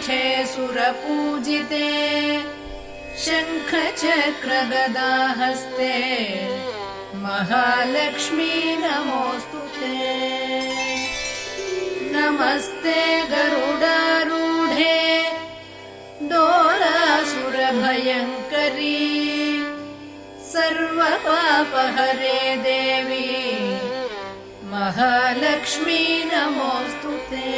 पीठे सुरपूजिते शङ्खचक्रगदाहस्ते महालक्ष्मी नमोऽस्तुते। नमस्ते गरुडारूढे डोलासुरभयङ्करी सर्वपापहरे देवी महालक्ष्मी नमोऽस्तुते।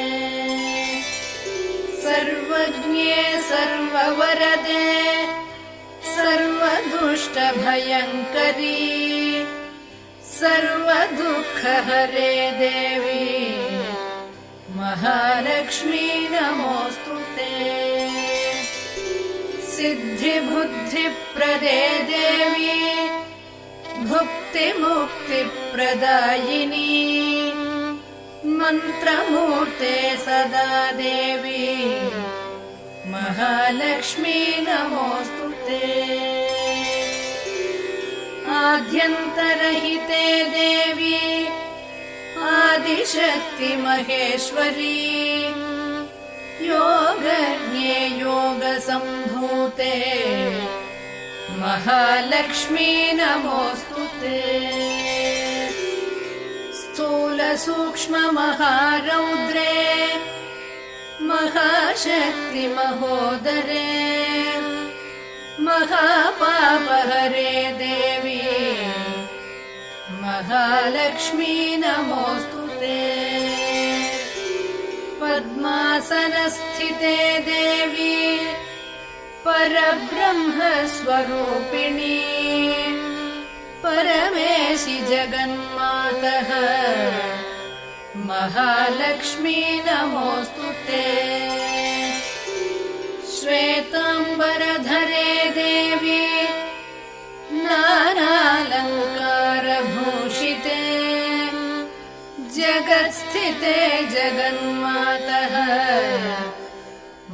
सर्वज्ञे सर्ववरदे सर्वदुष्टभयङ्करी सर्वदुःखहरे देवी महालक्ष्मी नमोऽस्तुते। सिद्धिबुद्धिप्रदे देवी भुक्तिमुक्तिप्रदायिनी मन्त्रमूर्ते सदा देवी महालक्ष्मी नमोऽस्तुते। आद्यन्तरहिते देवी आदिशक्ति महेश्वरी योगज्ञे योगसम्भूते महालक्ष्मी नमोऽस्तुते। स्थूलसूक्ष्ममहारौद्रे महाशक्ति महोदरे महापापहरे देवी महालक्ष्मी नमोऽस्तुते। पद्मासनस्थिते देवी परब्रह्मस्वरूपिणी परमेशि जगन्मातः महालक्ष्मी नमोऽस्तुते। श्वेताम्बरधरे देवी नानालङ्कारभूषिते जगत्स्थिते जगन्मातः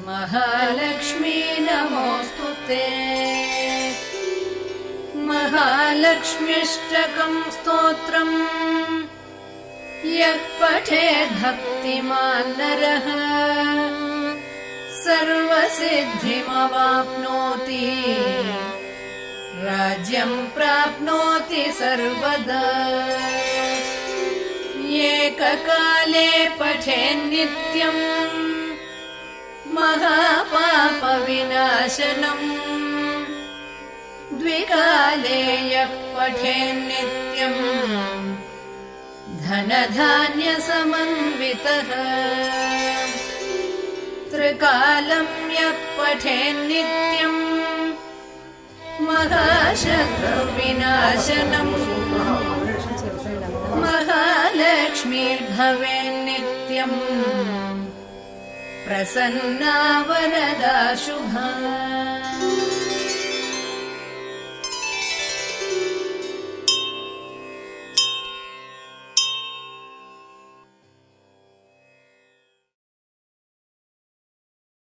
महालक्ष्मी नमोऽस्तुते। महालक्ष्म्यष्टकं स्तोत्रम् यः पठेत् भक्तिमान् नरः सर्वसिद्धिमवाप्नोति राज्यं प्राप्नोति सर्वदा। एककाले पठेन्नित्यम् महापापविनाशनम् द्विकाले यः पठेन्नित्यम् धनधान्यसमन्वितः त्रिकालं यः पठेन्नित्यम् महाशत्रुविनाशनम् महालक्ष्मीर्भवेन्नित्यम् प्रसन्ना वरदा शुभा।